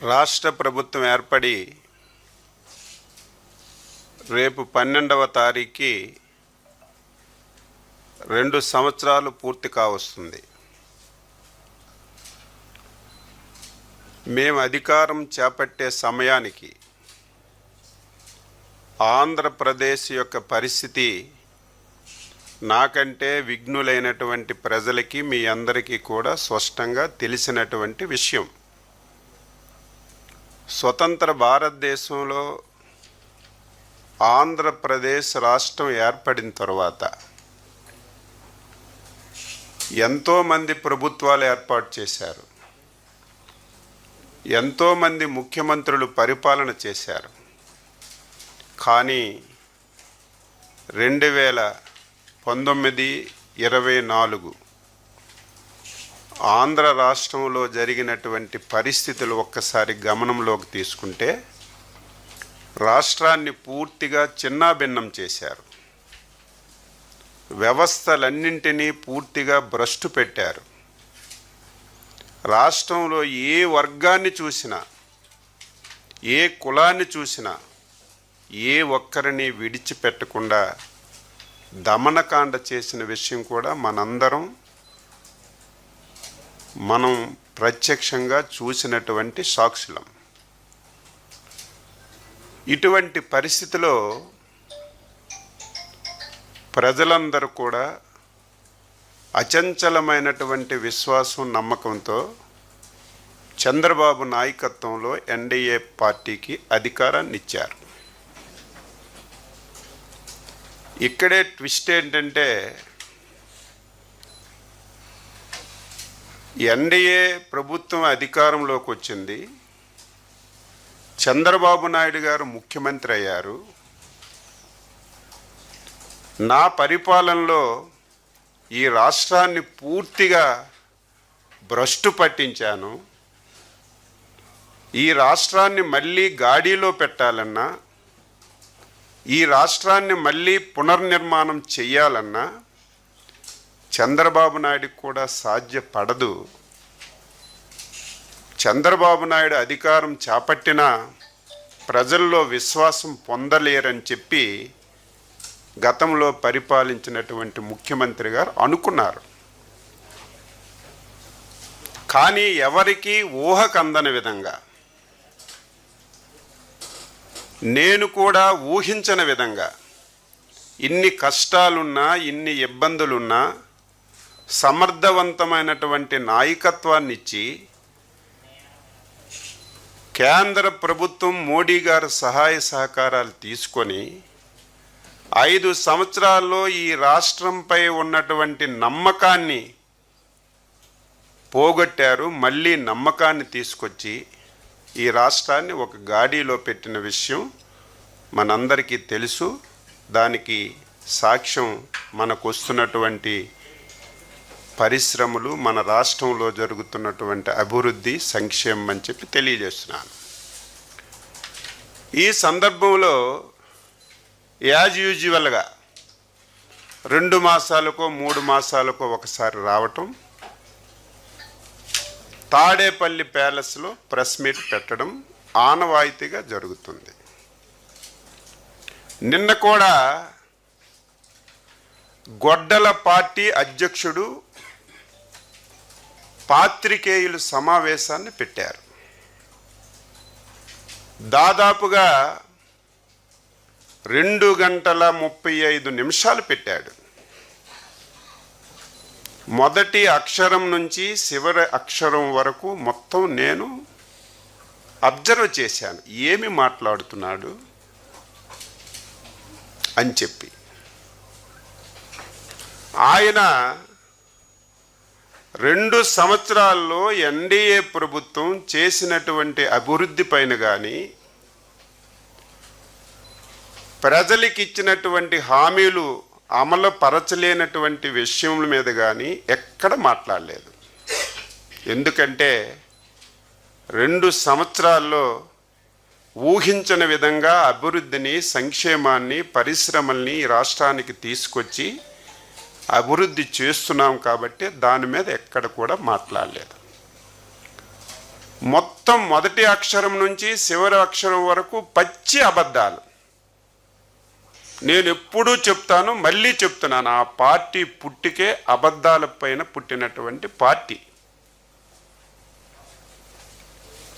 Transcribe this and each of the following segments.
రాష్ట్ర ప్రభుత్వం ఏర్పడి రేపు 12వ తారీఖుకి 2 సంవత్సరాలు పూర్తి కావస్తుంది. మేము అధికారం చేపట్టే సమయానికి ఆంధ్రప్రదేశ్ యొక్క పరిస్థితి నాకంటే విఘ్నులైనటువంటి ప్రజలకి మీ అందరికీ కూడా స్పష్టంగా తెలిసినటువంటి విషయం. స్వతంత్ర భారతదేశంలో ఆంధ్రప్రదేశ్ రాష్ట్రం ఏర్పడిన తర్వాత ఎంతోమంది ప్రభుత్వాలు ఏర్పాటు చేశారు, ఎంతోమంది ముఖ్యమంత్రులు పరిపాలన చేశారు. కానీ 2019-24 ఆంధ్ర రాష్ట్రంలో జరిగినటువంటి పరిస్థితులు ఒక్కసారి గమనంలోకి తీసుకుంటే రాష్ట్రాన్ని పూర్తిగా చిన్నాభిన్నం చేశారు. వ్యవస్థలన్నింటినీ పూర్తిగా భ్రష్టు పెట్టారు. రాష్ట్రంలో ఏ వర్గాన్ని చూసినా, ఏ కులాన్ని చూసినా ఏ ఒక్కరిని విడిచిపెట్టకుండా దమనకాండ చేసిన విషయం కూడా మనం ప్రత్యక్షంగా చూసినటువంటి సాక్షులం. ఇటువంటి పరిస్థితిలో ప్రజలందరూ కూడా అచంచలమైనటువంటి విశ్వాసం, నమ్మకంతో చంద్రబాబు నాయకత్వంలో ఎన్డీఏ పార్టీకి అధికారాన్ని ఇచ్చారు. ఇక్కడే ట్విస్ట్ ఏంటంటే, ఎన్డీఏ ప్రభుత్వం అధికారంలోకి వచ్చింది, చంద్రబాబు నాయుడు గారు ముఖ్యమంత్రి అయ్యారు. నా పరిపాలనలో ఈ రాష్ట్రాన్ని పూర్తిగా భ్రష్టు పట్టించాను. ఈ రాష్ట్రాన్ని మళ్ళీ గాడిలో పెట్టాలన్నా, ఈ రాష్ట్రాన్ని మళ్ళీ పునర్నిర్మాణం చెయ్యాలన్నా చంద్రబాబు నాయుడుకి కూడా సాధ్యపడదు. చంద్రబాబు నాయుడు అధికారం చేపట్టినా ప్రజల్లో విశ్వాసం పొందలేరని చెప్పి గతంలో పరిపాలించినటువంటి ముఖ్యమంత్రి గారు అనుకున్నారు. కానీ ఎవరికీ ఊహకందని విధంగా, నేను కూడా ఊహించని విధంగా ఇన్ని కష్టాలున్నా, ఇన్ని ఇబ్బందులున్నా సమర్థవంతమైనటువంటి నాయకత్వాన్ని ఇచ్చి కేంద్ర ప్రభుత్వం మోడీ గారి సహాయ సహకారాలు తీసుకొని 5 సంవత్సరాల్లో ఈ రాష్ట్రంపై ఉన్నటువంటి నమ్మకాన్ని పోగొట్టారు. మళ్ళీ నమ్మకాన్ని తీసుకొచ్చి ఈ రాష్ట్రాన్ని ఒక గాడిలో పెట్టిన విషయం మనందరికీ తెలుసు. దానికి సాక్ష్యం మనకు వస్తున్నటువంటి పరిశ్రమలు, మన రాష్ట్రంలో జరుగుతున్నటువంటి అభివృద్ధి, సంక్షేమం అని చెప్పి తెలియజేస్తున్నాను. ఈ సందర్భంలో యాజ్ యూజువల్గా 2 మాసాలకో 3 మాసాలకో ఒకసారి రావటం, తాడేపల్లి ప్యాలెస్లో ప్రెస్ మీట్ పెట్టడం ఆనవాయితీగా జరుగుతుంది. నిన్న కూడా గొడ్డల పార్టీ అధ్యక్షుడు పాత్రికేయులు సమావేశాన్ని పెట్టారు. దాదాపుగా 2 గంటల 35 నిమిషాలు పెట్టాడు. మొదటి అక్షరం నుంచి చివరి అక్షరం వరకు మొత్తం నేను అబ్జర్వ్ చేశాను, ఏమి మాట్లాడుతున్నాడు అని చెప్పి. ఆయన 2 సంవత్సరాల్లో ఎన్డీఏ ప్రభుత్వం చేసినటువంటి అభివృద్ధి పైన కానీ, ప్రజలకు ఇచ్చినటువంటి హామీలు అమలు పరచలేనటువంటి విషయముల మీద కానీ ఎక్కడ మాట్లాడలేదు. ఎందుకంటే 2 సంవత్సరాల్లో ఊహించని విధంగా అభివృద్ధిని, సంక్షేమాన్ని, పరిశ్రమల్ని ఈ రాష్ట్రానికి తీసుకొచ్చి అభివృద్ధి చేస్తున్నాం కాబట్టి దాని మీద ఎక్కడ కూడా మాట్లాడలేదు. మొత్తం మొదటి అక్షరం నుంచి చివరి అక్షరం వరకు పచ్చి అబద్ధాలు. నేను ఎప్పుడూ చెప్తాను, మళ్ళీ చెప్తున్నాను, ఆ పార్టీ పుట్టికే అబద్ధాల పైన పుట్టినటువంటి పార్టీ.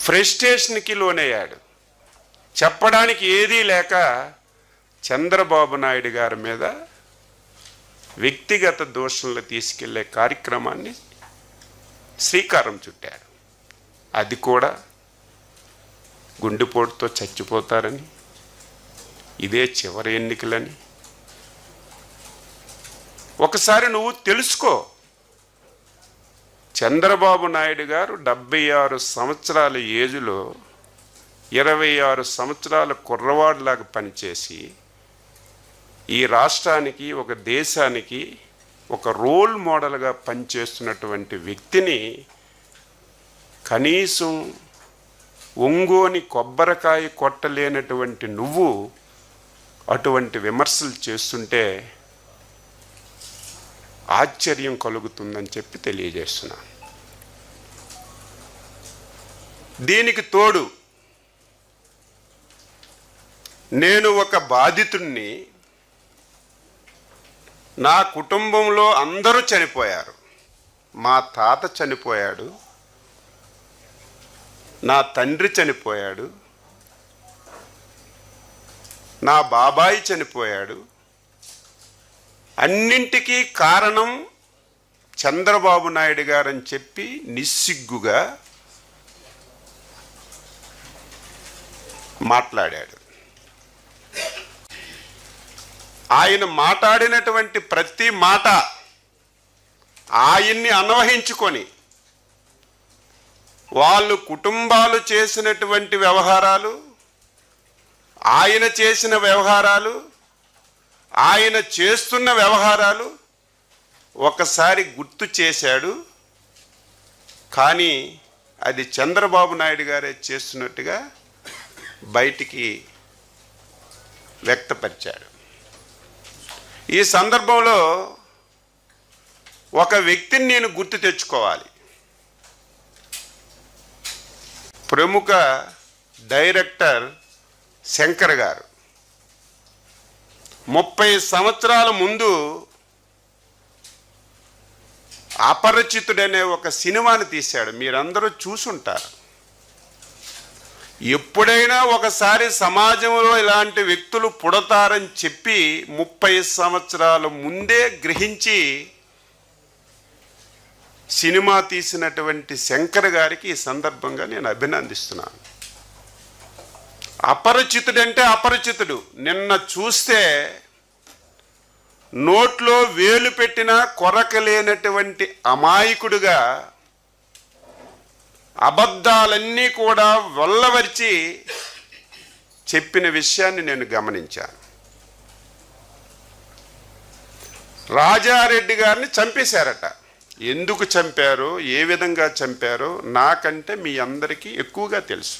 ఫ్రస్ట్రేషన్కి లోనయ్యాడు. చెప్పడానికి ఏదీ లేక చంద్రబాబు నాయుడు గారి మీద వ్యక్తిగత దోషంలో తీసుకెళ్లే కార్యక్రమాన్ని శ్రీకారం చుట్టాడు. అది కూడా గుండెపోటుతో చచ్చిపోతారని, ఇదే చివరి ఎన్నికలని. ఒకసారి నువ్వు తెలుసుకో. చంద్రబాబు నాయుడు గారు 76 సంవత్సరాల ఏజ్లో 26 సంవత్సరాల కుర్రవాడిలాగా పనిచేసి ఈ రాష్ట్రానికి, ఒక దేశానికి ఒక రోల్ మోడల్గా పనిచేస్తున్నటువంటి వ్యక్తిని కనీసం ఒంగోని కొబ్బరికాయ కొట్టలేనటువంటి నువ్వు అటువంటి విమర్శలు చేస్తుంటే ఆశ్చర్యం కలుగుతుందని చెప్పి తెలియజేస్తున్నా. దీనికి తోడు నేను ఒక బాధితుణ్ణి. నా కుటుంబంలో అందరూ చనిపోయారు. మా తాత చనిపోయాడు, నా తండ్రి చనిపోయాడు, నా బాబాయి చనిపోయాడు. అన్నింటికీ కారణం చంద్రబాబు నాయుడు గారని చెప్పి నిస్సిగ్గుగా మాట్లాడాడు. ఆయన మాట్లాడినటువంటి ప్రతి మాట ఆయన్ని అన్వహించుకొని వాళ్ళు కుటుంబాలు చేసినటువంటి వ్యవహారాలు, ఆయన చేసిన వ్యవహారాలు, ఆయన చేస్తున్న వ్యవహారాలు ఒకసారి గుర్తు చేశాడు. కానీ అది చంద్రబాబు నాయుడు గారే చేస్తున్నట్టుగా బయటికి వ్యక్తపరిచాడు. ఈ సందర్భంలో ఒక వ్యక్తిని నేను గుర్తు తెచ్చుకోవాలి. ప్రముఖ డైరెక్టర్ శంకర్ గారు 30 సంవత్సరాల ముందు అపరిచితుడనే ఒక సినిమాని తీశాడు. మీరందరూ చూసుంటారు. ఎప్పుడైనా ఒకసారి సమాజంలో ఇలాంటి వ్యక్తులు పుడతారని చెప్పి 30 సంవత్సరాల ముందే గ్రహించి సినిమా తీసినటువంటి శంకర్ గారికి ఈ సందర్భంగా నేను అభినందిస్తున్నాను. అపరిచితుడంటే అపరిచితుడు. నిన్న చూస్తే నోట్లో వేలు పెట్టినా కొరకలేనటువంటి అమాయకుడుగా అబద్ధాలన్నీ కూడా వల్లవరిచి చెప్పిన విషయాన్ని నేను గమనించాను. రాజారెడ్డి గారిని చంపేశారట. ఎందుకు చంపారో, ఏ విధంగా చంపారో నాకంటే మీ అందరికీ ఎక్కువగా తెలుసు.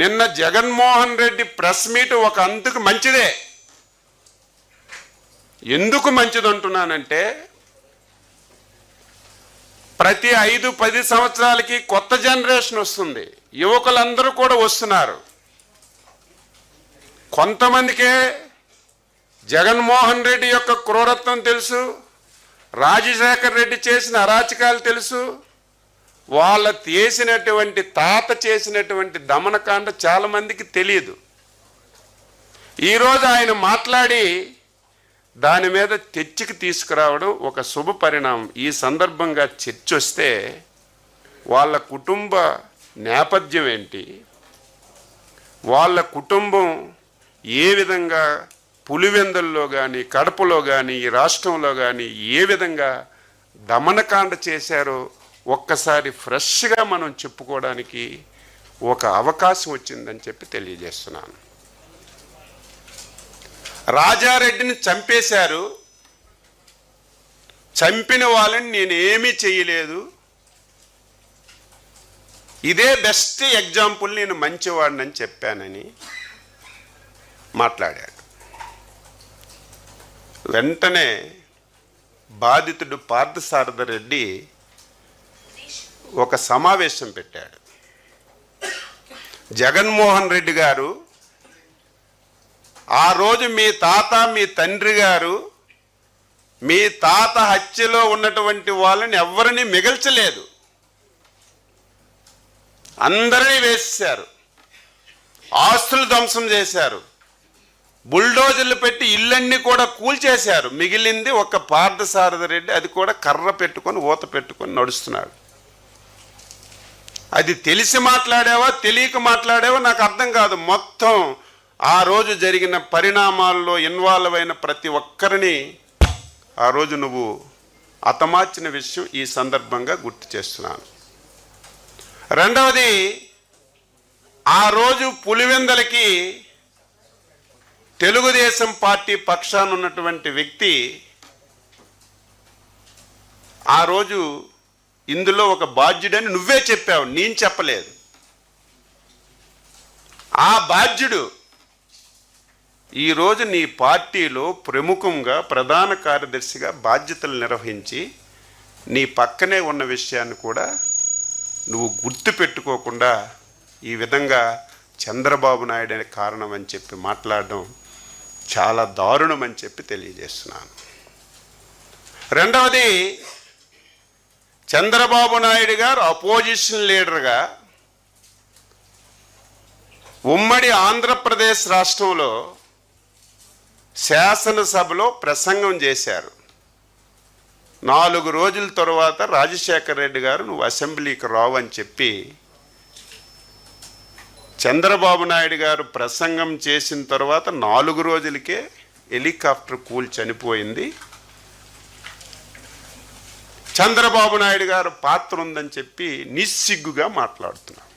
నిన్న జగన్మోహన్ రెడ్డి ప్రెస్ మీట్ ఒక అంతకు మంచిదే. ఎందుకు మంచిదంటున్నానంటే ప్రతి 5-10 సంవత్సరాలకి కొత్త జనరేషన్ వస్తుంది. యువకులందరూ కూడా వస్తున్నారు. కొంతమందికే జగన్మోహన్ రెడ్డి యొక్క క్రూరత్వం తెలుసు, రాజశేఖర్ రెడ్డి చేసిన అరాచకాలు తెలుసు, వాళ్ళ చేసినటువంటి తాత చేసినటువంటి దమనకాండ చాలామందికి తెలియదు. ఈరోజు ఆయన మాట్లాడి దాని మీద చర్చకి తీసుకురావడం ఒక శుభ పరిణామం. ఈ సందర్భంగా చర్చ వస్తే వాళ్ళ కుటుంబ నేపథ్యం ఏంటి, వాళ్ళ కుటుంబం ఏ విధంగా పులివెందుల్లో కానీ, కడపలో కానీ, ఈ రాష్ట్రంలో కానీ ఏ విధంగా దమనకాండ చేశారో ఒక్కసారి ఫ్రెష్గా మనం చెప్పుకోవడానికి ఒక అవకాశం వచ్చిందని చెప్పి తెలియజేస్తున్నాను. రాజారెడ్డిని చంపేశారు. చంపిన వాళ్ళని నేనేమీ చేయలేదు, ఇదే బెస్ట్ ఎగ్జాంపుల్, నేను మంచివాడినని చెప్పానని మాట్లాడాడు. వెంటనే బాధితుడు పార్థసారథి రెడ్డి ఒక సమావేశం పెట్టాడు. జగన్మోహన్ రెడ్డి గారు ఆ రోజు మీ తాత మీ తండ్రి గారు మీ తాత హత్యలో ఉన్నటువంటి వాళ్ళని ఎవరిని మిగల్చలేదు, అందరినీ వేసేశారు, ఆస్తులు ధ్వంసం చేశారు, బుల్డోజర్లు పెట్టి ఇళ్ళన్నీ కూడా కూల్చేశారు. మిగిలింది ఒక పార్థసారథి రెడ్డి, అది కూడా కర్ర పెట్టుకొని ఊత పెట్టుకొని నడుస్తున్నాడు. అది తెలిసి మాట్లాడావా తెలియక మాట్లాడావా నాకు అర్థం కాదు. మొత్తం ఆ రోజు జరిగిన పరిణామాల్లో ఇన్వాల్వ్ అయిన ప్రతి ఒక్కరిని ఆ రోజు నువ్వు హతమార్చిన విషయం ఈ సందర్భంగా గుర్తు చేస్తున్నాను. రెండవది, ఆ రోజు పులివెందలకి తెలుగుదేశం పార్టీ పక్షాన ఉన్నటువంటి వ్యక్తి ఆ రోజు ఇందులో ఒక బాధ్యుడని నువ్వే చెప్పావు, నేను చెప్పలేదు. ఆ బాధ్యుడు ఈరోజు నీ పార్టీలో ప్రముఖంగా ప్రధాన కార్యదర్శిగా బాధ్యతలు నిర్వహించి నీ పక్కనే ఉన్న విషయాన్ని కూడా నువ్వు గుర్తు పెట్టుకోకుండా ఈ విధంగా చంద్రబాబు నాయుడు అనే కారణం అని చెప్పి మాట్లాడడం చాలా దారుణం అని చెప్పి తెలియజేస్తున్నాను. రెండవది, చంద్రబాబు నాయుడు గారు అపోజిషన్ లీడర్గా ఉమ్మడి ఆంధ్రప్రదేశ్ రాష్ట్రంలో శాసనసభలో ప్రసంగం చేశారు. 4 రోజుల తర్వాత రాజశేఖర రెడ్డి గారు నువ్వు అసెంబ్లీకి రావు అని చెప్పి చంద్రబాబు నాయుడు గారు ప్రసంగం చేసిన తర్వాత 4 రోజులకే హెలికాప్టర్ కూలి చనిపోయింది. చంద్రబాబు నాయుడు గారు పాత్ర ఉందని చెప్పి నిస్సిగ్గుగా మాట్లాడుతున్నారు.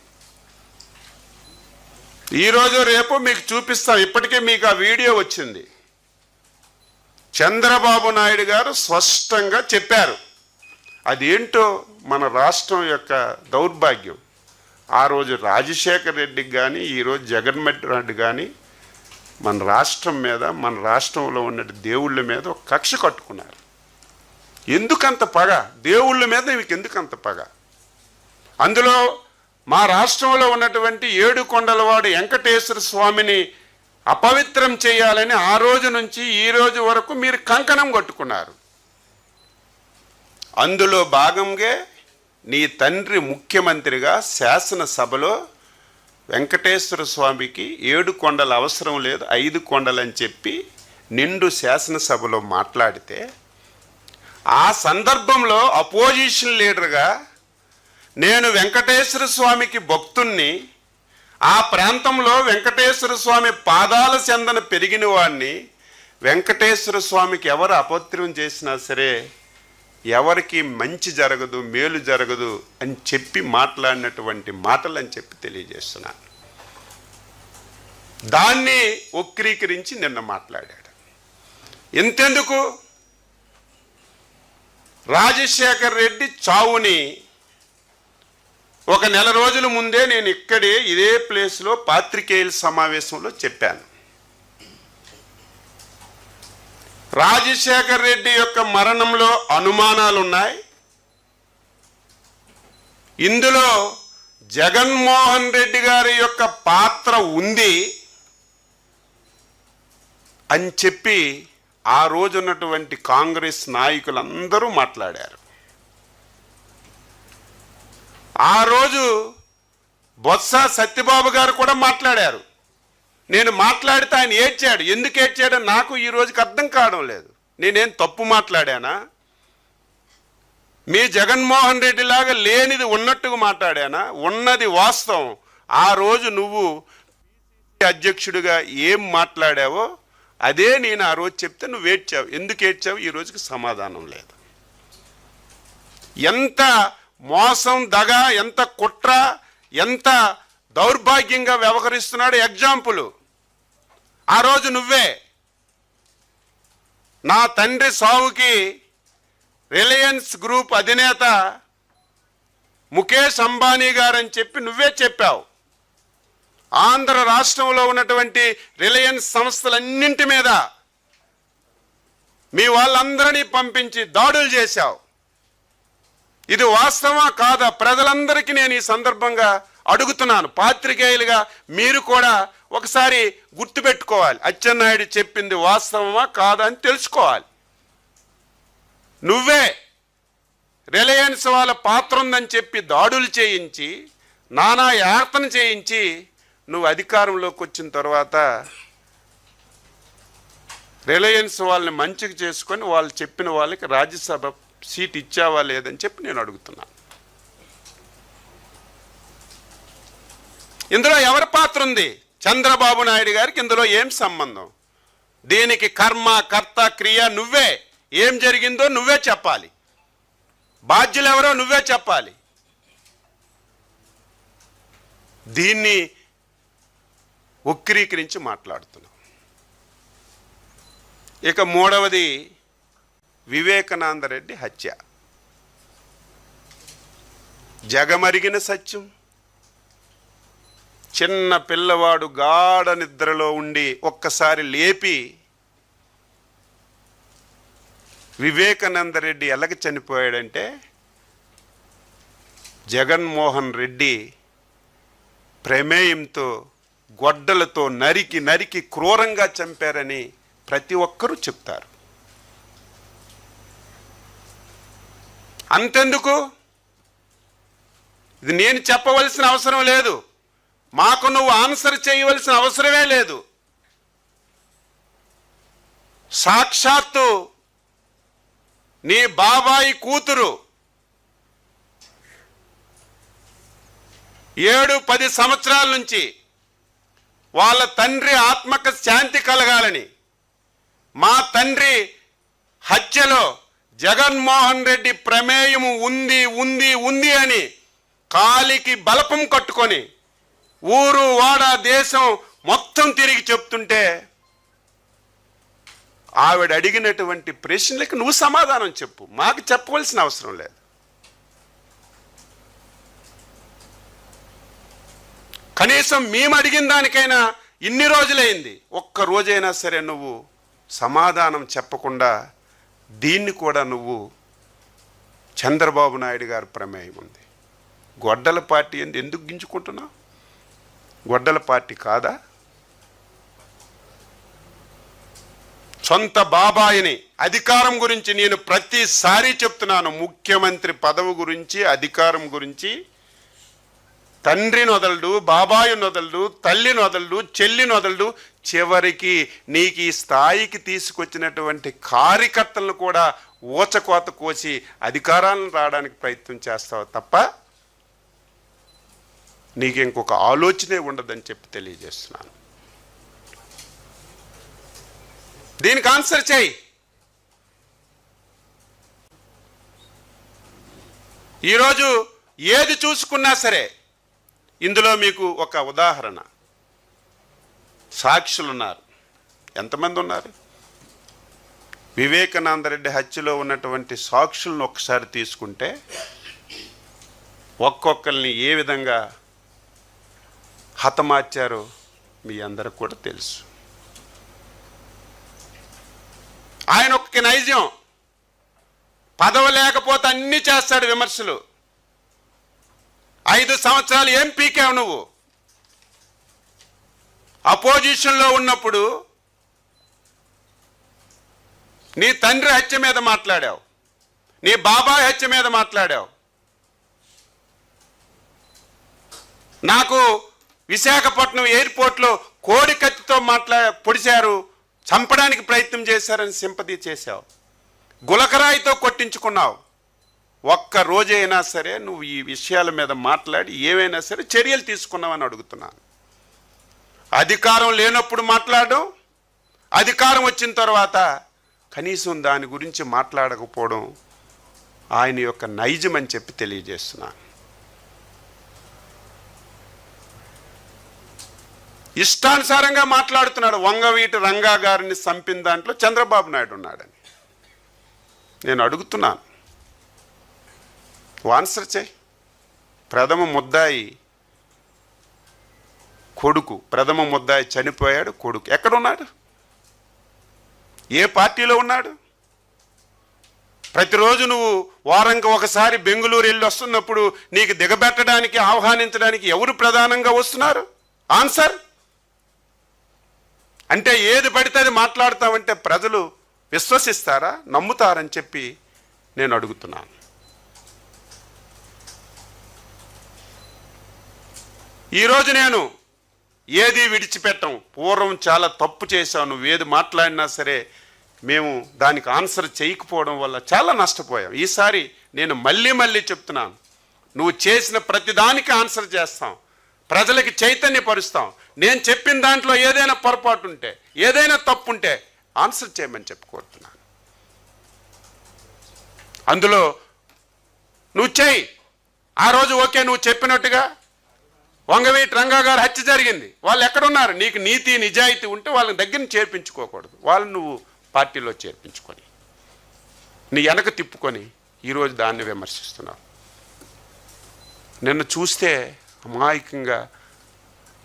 ఈరోజు రేపు మీకు చూపిస్తాం, ఇప్పటికే మీకు ఆ వీడియో వచ్చింది. చంద్రబాబు నాయుడు గారు స్పష్టంగా చెప్పారు. అదేంటో మన రాష్ట్రం యొక్క దౌర్భాగ్యం. ఆ రోజు రాజశేఖర రెడ్డికి కానీ ఈరోజు జగన్మోహన్ రెడ్డి కానీ మన రాష్ట్రం మీద, మన రాష్ట్రంలో ఉన్న దేవుళ్ళ మీద ఒక కక్ష కట్టుకున్నారు. ఎందుకంత పగ? దేవుళ్ళ మీద మీకు ఎందుకంత పగ? అందులో మా రాష్ట్రంలో ఉన్నటువంటి 7 కొండలవాడు వెంకటేశ్వర స్వామిని అపవిత్రం చేయాలని ఆ రోజు నుంచి ఈ రోజు వరకు మీరు కంకణం కట్టుకున్నారు. అందులో భాగంగా నీ తండ్రి ముఖ్యమంత్రిగా శాసనసభలో వెంకటేశ్వర స్వామికి 7 కొండలు అవసరం లేదు, 5 కొండలని చెప్పి నిండు శాసనసభలో మాట్లాడితే ఆ సందర్భంలో అపోజిషన్ లీడర్గా నేను వెంకటేశ్వర స్వామికి భక్తుణ్ణి, ఆ ప్రాంతంలో వెంకటేశ్వర స్వామి పాదాల చెందన పెరిగిన వాడిని, వెంకటేశ్వర స్వామికి ఎవరు అపవిత్రం చేసినా సరే ఎవరికి మంచి జరగదు, మేలు జరగదు అని చెప్పి మాట్లాడినటువంటి మాటలు అని చెప్పి తెలియజేస్తున్నాను. దాన్ని వక్రీకరించి నిన్న మాట్లాడాడు. ఎంతెందుకు, రాజశేఖర్ రెడ్డి చావుని ఒక నెల రోజుల ముందే నేను ఇక్కడే ఇదే ప్లేస్లో పాత్రికేయుల సమావేశంలో చెప్పాను. రాజశేఖర్ రెడ్డి యొక్క మరణంలో అనుమానాలు ఉన్నాయి. ఇందులో జగన్మోహన్ రెడ్డి గారి యొక్క పాత్ర ఉంది అని చెప్పి ఆ రోజు ఉన్నటువంటి కాంగ్రెస్ నాయకులందరూ మాట్లాడారు. ఆ రోజు బొత్స సత్యబాబు గారు కూడా మాట్లాడారు. నేను మాట్లాడితే ఆయన ఏడ్చాడు. ఎందుకు ఏడ్చాడో నాకు ఈ రోజుకి అర్థం కావడం లేదు. నేనేం తప్పు మాట్లాడానా? మీ జగన్మోహన్ రెడ్డి లాగా లేనిది ఉన్నట్టుగా మాట్లాడానా? ఉన్నది వాస్తవం. ఆ రోజు నువ్వు అధ్యక్షుడిగా ఏం మాట్లాడావో అదే నేను ఆ రోజు చెప్తే నువ్వు ఏడ్చావు. ఎందుకు ఏడ్చావు? ఈ రోజుకి సమాధానం లేదు. ఎంత మోసం, దగ, ఎంత కుట్ర, ఎంత దౌర్భాగ్యంగా వ్యవహరిస్తున్నాడు ఎగ్జాంపుల్ ఆ రోజు నువ్వే. నా తండ్రి సావుకి రిలయన్స్ గ్రూప్ అధినేత ముఖేష్ అంబానీ గారని చెప్పి నువ్వే చెప్పావు. ఆంధ్ర రాష్ట్రంలో ఉన్నటువంటి రిలయన్స్ సంస్థలన్నింటి మీద మీ వాళ్ళందరినీ పంపించి దాడులు చేశావు. ఇది వాస్తవమా కాదా? ప్రజలందరికీ నేను ఈ సందర్భంగా అడుగుతున్నాను. పాత్రికేయులుగా మీరు కూడా ఒకసారి గుర్తుపెట్టుకోవాలి. అచ్చెన్నాయుడు చెప్పింది వాస్తవమా కాదా అని తెలుసుకోవాలి. నువ్వే రిలయన్స్ వాళ్ళ పాత్ర ఉందని చెప్పి దాడులు చేయించి, నానా యాతన చేయించి, నువ్వు అధికారంలోకి వచ్చిన తర్వాత రిలయన్స్ వాళ్ళని మంచిగా చేసుకొని వాళ్ళు చెప్పిన వాళ్ళకి రాజ్యసభ సీట్ ఇచ్చావా లేదని చెప్పి నేను అడుగుతున్నాను. ఇందులో ఎవరి పాత్ర ఉంది? చంద్రబాబు నాయుడు గారికి ఇందులో ఏం సంబంధం? దీనికి కర్మ కర్త క్రియ నువ్వే. ఏం జరిగిందో నువ్వే చెప్పాలి. బాధ్యులు ఎవరో నువ్వే చెప్పాలి. దీన్ని వక్రీకరించి మాట్లాడుతున్నావు. ఇక మూడవది వివేకానంద రెడ్డి హత్య. జగమరిగిన సత్యం. చిన్న పిల్లవాడు గాఢ నిద్రలో ఉండి ఒక్కసారి లేపి వివేకానంద రెడ్డి ఎలాగ చనిపోయాడంటే జగన్మోహన్ రెడ్డి ప్రమేయంతో గొడ్డలతో నరికి నరికి క్రూరంగా చంపారని ప్రతి ఒక్కరూ చెప్తారు. అంతెందుకు, ఇది నేను చెప్పవలసిన అవసరం లేదు. మాకు నువ్వు ఆన్సర్ చేయవలసిన అవసరమే లేదు. సాక్షాత్తు నీ బాబాయి కూతురు 7-10 సంవత్సరాల నుంచి వాళ్ళ తండ్రి ఆత్మకు శాంతి కలగాలని, మా తండ్రి హత్యలో జగన్మోహన్ రెడ్డి ప్రమేయం ఉంది ఉంది ఉంది అని కాలికి బలపం కట్టుకొని ఊరు వాడ దేశం మొత్తం తిరిగి చెప్తుంటే ఆవిడ అడిగినటువంటి ప్రశ్నలకు నువ్వు సమాధానం చెప్పు. మాకు చెప్పవలసిన అవసరం లేదు. కనీసం మేము అడిగిన దానికైనా ఇన్ని రోజులైంది, ఒక్క రోజైనా సరే నువ్వు సమాధానం చెప్పకుండా దీన్ని కూడా నువ్వు చంద్రబాబు నాయుడు గారి ప్రమేయం ఉంది, గొడ్డల పార్టీ ఎందుకు గింజుకుంటున్నావు? గొడ్డల పార్టీ కాదా? సొంత బాబాయిని అధికారం గురించి నేను ప్రతిసారి చెప్తున్నాను. ముఖ్యమంత్రి పదవి గురించి, అధికారం గురించి తండ్రిని వదలడు, బాబాయిని వదలడు, తల్లిని వదలడు, చెల్లిని వదలడు. చివరికి నీకు ఈ స్థాయికి తీసుకొచ్చినటువంటి కార్యకర్తలను కూడా ఊచకోత కోసి అధికారాలను రావడానికి ప్రయత్నం చేస్తావు తప్ప నీకు ఇంకొక ఆలోచనే ఉండదని చెప్పి తెలియజేస్తున్నాను. దీనికి ఆన్సర్ చేయి. ఈరోజు ఏది చూసుకున్నా సరే ఇందులో మీకు ఒక ఉదాహరణ. సాక్షులు ఉన్నారు. ఎంతమంది ఉన్నారు? వివేకానంద రెడ్డి హత్యలో ఉన్నటువంటి సాక్షులను ఒకసారి తీసుకుంటే ఒక్కొక్కరిని ఏ విధంగా హతమార్చారో మీ అందరికి కూడా తెలుసు. ఆయన ఒక్క నైజం, పదవి లేకపోతే అన్నీ చేస్తాడు విమర్శలు. 5 సంవత్సరాలు ఏం పీకావు నువ్వు? అపోజిషన్లో ఉన్నప్పుడు నీ తండ్రి హత్య మీద మాట్లాడావు, నీ బాబాయ్ హత్య మీద మాట్లాడావు. నాకు విశాఖపట్నం ఎయిర్పోర్ట్లో కోడి కత్తితో పొడిచారు, చంపడానికి ప్రయత్నం చేశారని సింపతి చేశావు. గులకరాయితో కొట్టించుకున్నావు. ఒక్క రోజైనా సరే నువ్వు ఈ విషయాల మీద మాట్లాడి ఏవైనా సరే చర్యలు తీసుకున్నావని అడుగుతున్నాను. అధికారం లేనప్పుడు మాట్లాడడం, అధికారం వచ్చిన తర్వాత కనీసం దాని గురించి మాట్లాడకపోవడం ఆయన యొక్క నైజం అని చెప్పి తెలియజేస్తున్నాను. ఇష్టానుసారంగా మాట్లాడుతున్నాడు. వంగవీటి రంగా గారిని చంపిన దాంట్లో చంద్రబాబు నాయుడు ఉన్నాడని నేను అడుగుతున్నాను. ఆన్సర్ చేయి. ప్రథమ ముద్దాయి కొడుకు, ప్రథమ ముద్దాయి చనిపోయాడు, కొడుకు ఎక్కడున్నాడు? ఏ పార్టీలో ఉన్నాడు? ప్రతిరోజు నువ్వు వారంకి ఒకసారి బెంగుళూరు వెళ్ళి వస్తున్నప్పుడు నీకు దిగబెట్టడానికి ఆహ్వానించడానికి ఎవరు ప్రధానంగా వస్తున్నారు? ఆన్సర్. అంటే ఏది పడితే అది మాట్లాడతామంటే ప్రజలు విశ్వసిస్తారా, నమ్ముతారని చెప్పి నేను అడుగుతున్నాను. ఈరోజు నేను ఏది విడిచిపెట్టం. పూర్వం చాలా తప్పు చేశావు, నువ్వు ఏది మాట్లాడినా సరే మేము దానికి ఆన్సర్ చేయకపోవడం వల్ల చాలా నష్టపోయాం. ఈసారి నేను మళ్ళీ చెప్తున్నాను, నువ్వు చేసిన ప్రతిదానికి ఆన్సర్ చేస్తాం, ప్రజలకి చైతన్యపరుస్తాం. నేను చెప్పిన దాంట్లో ఏదైనా పొరపాటు ఉంటే, ఏదైనా తప్పు ఉంటే ఆన్సర్ చేయమని చెప్పుకోరుతున్నాను. అందులో నువ్వు చేయి. ఆ రోజు ఓకే, నువ్వు చెప్పినట్టుగా వంగవీటి రంగా గారు హత్య జరిగింది, వాళ్ళు ఎక్కడున్నారు? నీకు నీతి నిజాయితీ ఉంటే వాళ్ళని దగ్గర చేర్పించుకోకూడదు, వాళ్ళని నువ్వు పార్టీలో చేర్పించుకొని నీ వెనక తిప్పుకొని ఈరోజు దాన్ని విమర్శిస్తున్నావు. నిన్ను చూస్తే అమాయకంగా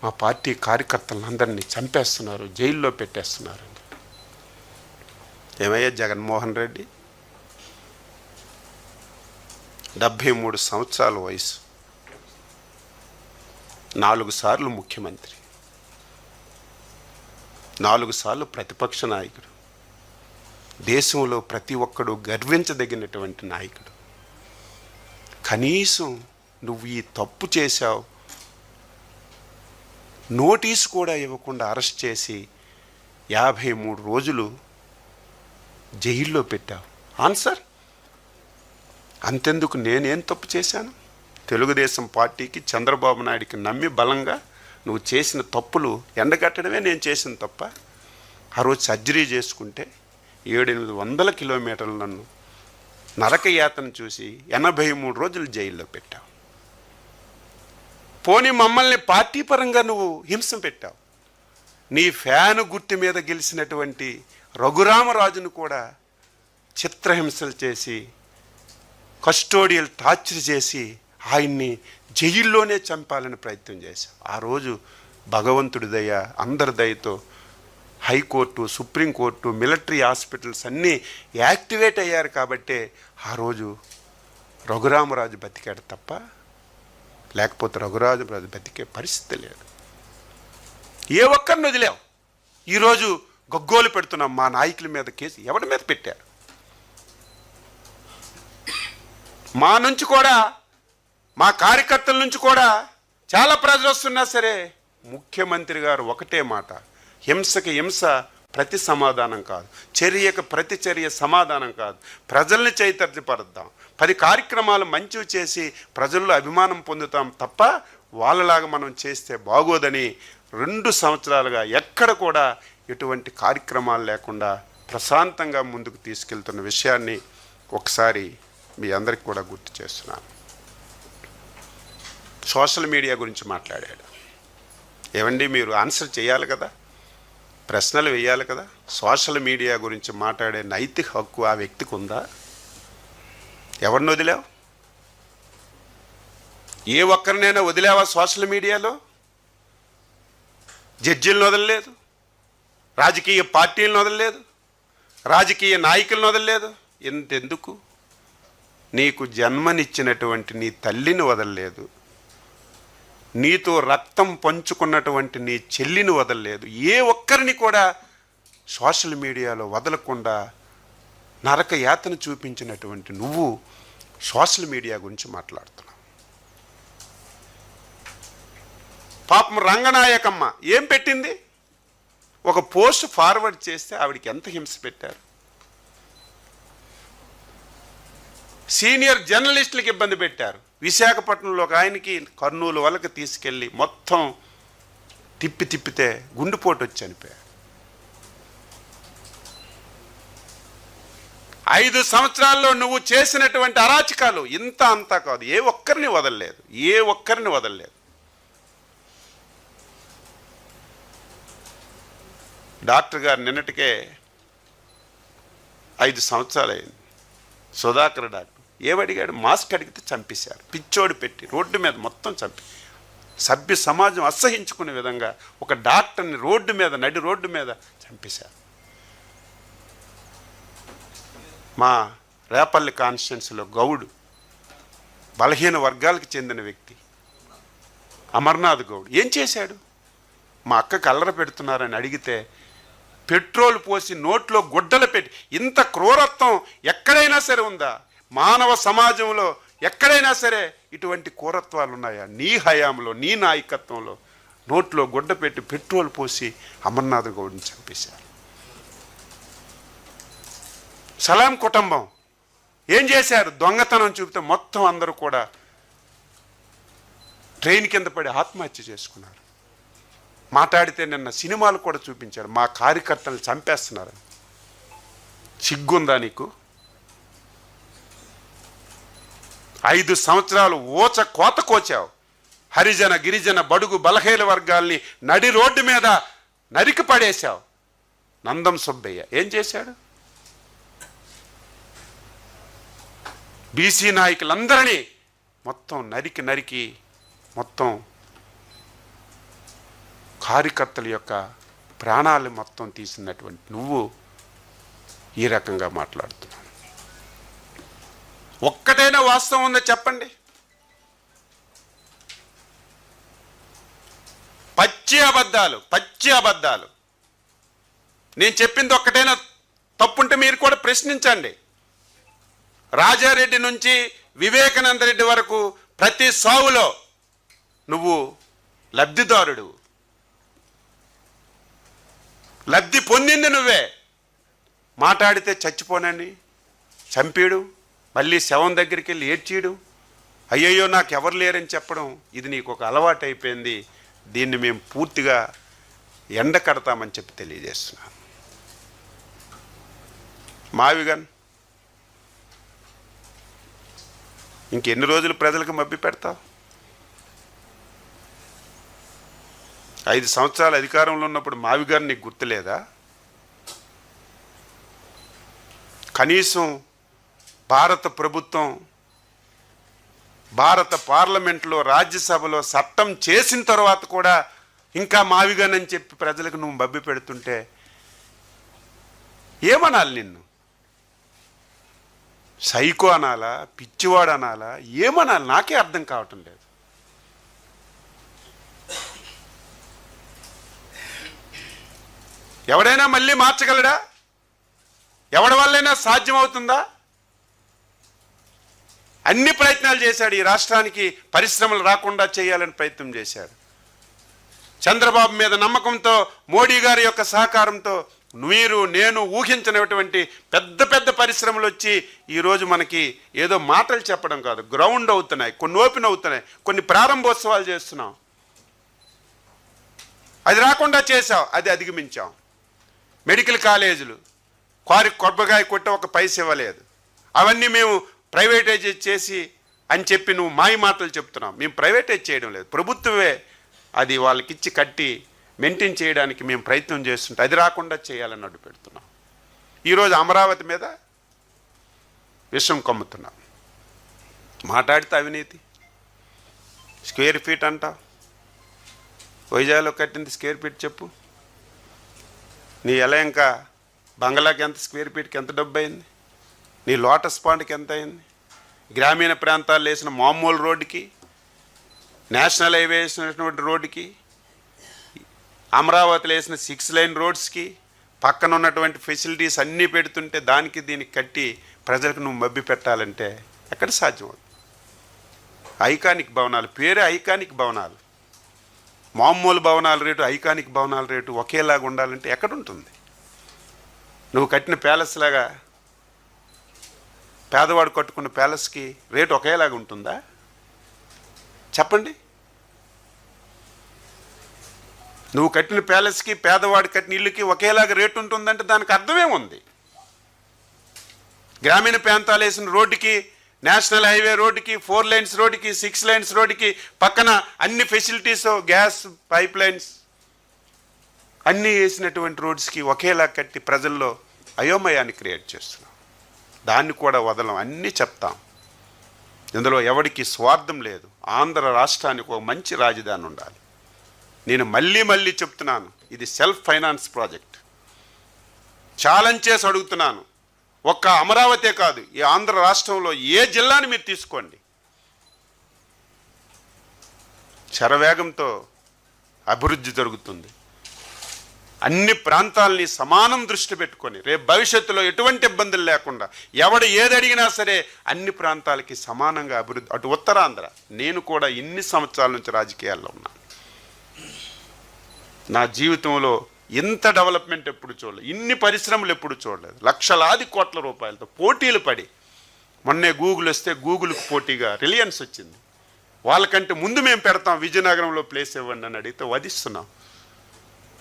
మా పార్టీ కార్యకర్తలందరినీ చంపేస్తున్నారు, జైల్లో పెట్టేస్తున్నారు. ఏమయ్యా జగన్మోహన్ రెడ్డి, 73 సంవత్సరాల వయసు, 4 సార్లు ముఖ్యమంత్రి, 4 సార్లు ప్రతిపక్ష నాయకుడు, దేశంలో ప్రతి ఒక్కడు గర్వించదగినటువంటి నాయకుడు. కనీసం నువ్వు ఈ తప్పు చేశావు, నోటీసు కూడా ఇవ్వకుండా అరెస్ట్ చేసి 53 రోజులు జైల్లో పెట్టావు. ఆన్సర్. అంతెందుకు, నేనేం తప్పు చేశాను? తెలుగుదేశం పార్టీకి, చంద్రబాబు నాయుడికి నమ్మి బలంగా నువ్వు చేసిన తప్పులు ఎండగట్టడమే నేను చేసిన తప్ప. ఆ రోజు సర్జరీ చేసుకుంటే 700-800 కిలోమీటర్లు నన్ను నరకయాతన చూసి 83 రోజులు జైల్లో పెట్టావు. పోనీ మమ్మల్ని పార్టీ పరంగా నువ్వు హింస పెట్టావు. నీ ఫ్యాను గుర్తు మీద గెలిచినటువంటి రఘురామరాజును కూడా చిత్రహింసలు చేసి, కస్టోడియల్ టార్చర్ చేసి ఆయన్ని జైల్లోనే చంపాలని ప్రయత్నం చేశావు. ఆ రోజు భగవంతుడి దయ, అందరి దయతో హైకోర్టు, సుప్రీంకోర్టు, మిలిటరీ హాస్పిటల్స్ అన్నీ యాక్టివేట్ అయ్యారు కాబట్టే ఆ రోజు రఘురామరాజు బతికాడు తప్ప, లేకపోతే రఘురామరాజు బతికే పరిస్థితి లేదు. ఏ ఒక్కరిని వదిలేవు. ఈరోజు గగ్గోలు పెడుతున్నాం, మా నాయకుల మీద కేసు ఎవరి మీద పెట్టారు? మా నుంచి కూడా, మా కార్యకర్తల నుంచి కూడా చాలా ప్రజలు వస్తున్నా సరే ముఖ్యమంత్రి గారు ఒకటే మాట, హింసకి హింస ప్రతి సమాధానం కాదు, చర్యకు ప్రతి చర్య సమాధానం కాదు. ప్రజల్ని చైతన్యపరుద్దాం, 10 కార్యక్రమాలు మంచివి చేసి ప్రజల్లో అభిమానం పొందుతాం తప్ప వాళ్ళలాగా మనం చేస్తే బాగోదని 2 సంవత్సరాలుగా ఎక్కడ కూడా ఎటువంటి కార్యక్రమాలు లేకుండా ప్రశాంతంగా ముందుకు తీసుకెళ్తున్న విషయాన్ని ఒకసారి మీ అందరికి కూడా గుర్తు చేస్తున్నాను. సోషల్ మీడియా గురించి మాట్లాడాడు. ఏమండి, మీరు ఆన్సర్ చేయాలి కదా, ప్రశ్నలు వేయాలి కదా. సోషల్ మీడియా గురించి మాట్లాడే నైతిక హక్కు ఆ వ్యక్తికి ఉందా? ఎవరిని వదిలావు? ఏ ఒక్కరినైనా వదిలావా సోషల్ మీడియాలో? జడ్జిలను వదలలేదు, రాజకీయ పార్టీలను వదలలేదు, రాజకీయ నాయకులను వదలలేదు. ఎంతెందుకు, నీకు జన్మనిచ్చినటువంటి నీ తల్లిని వదలలేదు, నీతో రక్తం పంచుకున్నటువంటి నీ చెల్లిని వదలలేదు. ఏ ఒక్కరిని కూడా సోషల్ మీడియాలో వదలకుండా నరక యాతన చూపించినటువంటి నువ్వు సోషల్ మీడియా గురించి మాట్లాడుతున్నావు. పాపం రంగనాయకమ్మ ఏం పెట్టింది? ఒక పోస్ట్ ఫార్వర్డ్ చేస్తే ఆవిడికి ఎంత హింస పెట్టారు. సీనియర్ జర్నలిస్టులకు ఇబ్బంది పెట్టారు. విశాఖపట్నంలో ఒక ఆయనకి కర్నూలు వాళ్ళకి తీసుకెళ్ళి మొత్తం తిప్పితే గుండెపోటు వచ్చి చనిపోయారు. 5 సంవత్సరాల్లో నువ్వు చేసినటువంటి అరాచకాలు ఇంత అంతా కాదు, ఏ ఒక్కరిని వదలలేదు, ఏ ఒక్కరిని వదలలేదు. డాక్టర్ గారు నిన్నటికే 5 సంవత్సరాలు అయింది. సుధాకర్ డాక్టర్ ఏమడిగాడు? మాస్క్ అడిగితే చంపేశారు, పిచ్చోడు పెట్టి రోడ్డు మీద మొత్తం చంపి. సభ్య సమాజం అసహించుకునే విధంగా ఒక డాక్టర్ని రోడ్డు మీద, నడి రోడ్డు మీద చంపేశారు. మా రేపల్లి కాన్స్టిట్యున్సీలో గౌడ్, బలహీన వర్గాలకు చెందిన వ్యక్తి అమర్నాథ్ గౌడ్ ఏం చేశాడు? మా అక్కకి అల్లరి పెడుతున్నారని అడిగితే పెట్రోల్ పోసి నోట్లో గుడ్డలు పెట్టి, ఇంత క్రూరత్వం ఎక్కడైనా సరే ఉందా? మానవ సమాజంలో ఎక్కడైనా సరే ఇటువంటి క్రూరత్వాలు ఉన్నాయా? నీ హయాంలో, నీ నాయకత్వంలో నోట్లో గుడ్డ పెట్టి పెట్రోల్ పోసి అమర్నాథ్ గౌడ్ని చంపేశారు. సలాం కుటుంబం ఏం చేశారు? దొంగతనం చూపితే మొత్తం అందరూ కూడా ట్రైన్ కింద పడి ఆత్మహత్య చేసుకున్నారు. మాట్లాడితే నిన్న సినిమాలు కూడా చూపించారు, మా కార్యకర్తలు చంపేస్తున్నారు. సిగ్గుందా నీకు? 5 సంవత్సరాలు కోత కోచావు. హరిజన, గిరిజన, బడుగు, బలహీన వర్గాల్ని నడి రోడ్డు మీద నరికి పడేశావు. నందం సుబ్బయ్య ఏం చేశాడు? బీసీ నాయకులందరినీ మొత్తం నరికి మొత్తం కార్యకర్తల యొక్క ప్రాణాలు మొత్తం తీసినటువంటి నువ్వు ఈ రకంగా మాట్లాడుతున్నావు. ఒక్కటైనా వాస్తవం ఉందో చెప్పండి. పచ్చి అబద్ధాలు. నేను చెప్పింది ఒక్కటైనా తప్పుంటే మీరు కూడా ప్రశ్నించండి. రాజారెడ్డి నుంచి వివేకానంద రెడ్డి వరకు ప్రతి సావులో నువ్వు లబ్ధిదారుడు. లబ్ధి పొందింది నువ్వే. మాట్లాడితే చచ్చిపోనని చంపేడు, మళ్ళీ శవం దగ్గరికి వెళ్ళి ఏడ్చేయడు, అయ్యయ్యో నాకు ఎవరు లేరని చెప్పడం, ఇది నీకు ఒక అలవాటు అయిపోయింది. దీన్ని మేము పూర్తిగా ఎండ కడతామని చెప్పి తెలియజేస్తున్నాను. మావిగన్ ఇంకెన్ని రోజులు ప్రజలకు మభ్య పెడతావు? 5 సంవత్సరాలు అధికారంలో ఉన్నప్పుడు మావిగారు నీకు గుర్తులేదా? కనీసం భారత ప్రభుత్వం, భారత పార్లమెంట్లో, రాజ్యసభలో చట్టం చేసిన తర్వాత కూడా ఇంకా మావిగానని చెప్పి ప్రజలకు నువ్వు మభ్య పెడుతుంటే ఏమనాలి? నిన్ను సైకో అనాలా, పిచ్చివాడు అనాలా, ఏమనాలి? నాకే అర్థం కావటం లేదు. ఎవడైనా మళ్ళీ మార్చగలడా? ఎవడి వల్లైనా సాధ్యమవుతుందా? అన్ని ప్రయత్నాలు చేశాడు. ఈ రాష్ట్రానికి పరిశ్రమలు రాకుండా చేయాలని ప్రయత్నం చేశాడు. చంద్రబాబు మీద నమ్మకంతో, మోడీ గారి యొక్క సహకారంతో మీరు నేను ఊహించినటువంటి పెద్ద పరిశ్రమలు వచ్చి ఈరోజు మనకి ఏదో మాటలు చెప్పడం కాదు, గ్రౌండ్ అవుతున్నాయి, కొన్ని ఓపెన్ అవుతున్నాయి, కొన్ని ప్రారంభోత్సవాలు చేస్తున్నాం. అది రాకుండా చేసాం, అది అధిగమించాం. మెడికల్ కాలేజీలు కొబ్బరికాయ కొట్టి ఒక పైస ఇవ్వలేదు. అవన్నీ మేము ప్రైవేటైజ్ చేసి అని చెప్పి నువ్వు మాయ మాటలు చెప్తున్నావు. మేము ప్రైవేటైజ్ చేయడం లేదు, ప్రభుత్వమే అది వాళ్ళకి ఇచ్చి కట్టి మెయింటైన్ చేయడానికి మేము ప్రయత్నం చేస్తుంటే అది రాకుండా చేయాలని అడ్డు పెడుతున్నాం. ఈరోజు అమరావతి మీద విషం కమ్ముతున్నాం. మాట్లాడితే అవినీతి. స్క్వేర్ ఫీట్ అంటావు. వైజాగ్లో కట్టింది స్క్వేర్ ఫీట్ చెప్పు. నీ ఎలయంక బంగ్లాకి ఎంత స్క్వేర్ ఫీట్కి ఎంత డబ్బు అయింది? నీ లోటస్ పాండ్కి ఎంత అయింది? గ్రామీణ ప్రాంతాల్లో వేసిన మామూలు రోడ్డుకి, నేషనల్ హైవే వేసినటువంటి రోడ్డుకి, అమరావతిలో వేసిన 6 లైన్ రోడ్స్కి పక్కన ఉన్నటువంటి ఫెసిలిటీస్ అన్నీ పెడుతుంటే దానికి దీనికి కట్టి ప్రజలకు నువ్వు మభ్య పెట్టాలంటే ఎక్కడ సాధ్యమవుతుంది? ఐకానిక్ భవనాలు, పేరే ఐకానిక్ భవనాలు. మామూలు భవనాల రేటు, ఐకానిక్ భవనాల రేటు ఒకేలాగా ఉండాలంటే ఎక్కడుంటుంది? నువ్వు కట్టిన ప్యాలెస్ లాగా పేదవాడు కట్టుకున్న ప్యాలెస్కి రేటు ఒకేలాగా ఉంటుందా? చెప్పండి. నువ్వు కట్టిన ప్యాలెస్కి, పేదవాడు కట్టిన ఇల్లుకి ఒకేలాగా రేటు ఉంటుందంటే దానికి అర్థమేముంది? గ్రామీణ ప్రాంతాలు వేసిన రోడ్డుకి, నేషనల్ హైవే రోడ్డుకి, 4 లైన్స్ రోడ్డుకి, 6 లైన్స్ రోడ్డుకి పక్కన అన్ని ఫెసిలిటీస్, గ్యాస్ పైప్ లైన్స్ అన్నీ వేసినటువంటి రోడ్స్కి ఒకేలా కట్టి ప్రజల్లో అయోమయాన్ని క్రియేట్ చేస్తున్నాం. దాన్ని కూడా వదలం, అన్నీ చెప్తాం. ఇందులో ఎవరికి స్వార్థం లేదు. ఆంధ్ర రాష్ట్రానికి ఒక మంచి రాజధాని ఉండాలి. నేను మళ్ళీ చెప్తున్నాను, ఇది సెల్ఫ్ ఫైనాన్స్ ప్రాజెక్ట్. ఛాలెంజ్ చేసి అడుగుతున్నాను. ఒక్క అమరావతే కాదు, ఈ ఆంధ్ర రాష్ట్రంలో ఏ జిల్లాని మీరు తీసుకోండి, శరవేగంతో అభివృద్ధి జరుగుతుంది. అన్ని ప్రాంతాలని సమానం దృష్టి పెట్టుకొని రేపు భవిష్యత్తులో ఎటువంటి ఇబ్బందులు లేకుండా ఎవడు ఏది అడిగినా సరే అన్ని ప్రాంతాలకి సమానంగా అభివృద్ధి. అటు ఉత్తరాంధ్ర, నేను కూడా ఇన్ని సంవత్సరాల నుంచి రాజకీయాల్లో ఉన్నాను, నా జీవితంలో ఇంత డెవలప్మెంట్ ఎప్పుడు చూడలేదు, ఇన్ని పరిశ్రమలు ఎప్పుడు చూడలేదు. లక్షలాది కోట్ల రూపాయలతో పోటీలు పడి, మొన్నే గూగుల్ వస్తే గూగుల్కి పోటీగా రిలయన్స్ వచ్చింది. వాళ్ళకంటే ముందు మేము పెడతాం, విజయనగరంలో ప్లేస్ ఇవ్వండి అని అడిగితే వధిస్తున్నాం.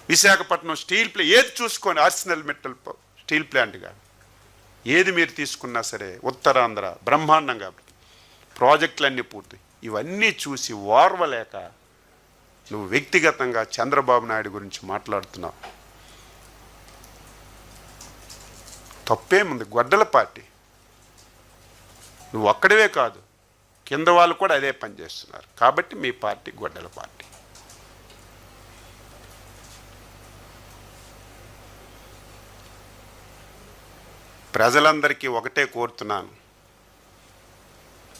విశాఖపట్నం స్టీల్ ప్లాంట్ ఏది చూసుకొని, ఆర్సెనల్ మెటల్ స్టీల్ ప్లాంట్ కానీ ఏది మీరు తీసుకున్నా సరే ఉత్తరాంధ్ర బ్రహ్మాండంగా ప్రాజెక్టులన్నీ పూర్తి. ఇవన్నీ చూసి ఓర్వలేక నువ్వు వ్యక్తిగతంగా చంద్రబాబు నాయుడు గురించి మాట్లాడుతున్నావు. తప్పేముంది? గొడ్డల పార్టీ నువ్వు ఒక్కడివే కాదు, కింద వాళ్ళు కూడా అదే పని చేస్తున్నారు. కాబట్టి మీ పార్టీ గొడ్డల పార్టీ. ప్రజలందరికీ ఒకటే కోరుతున్నాను,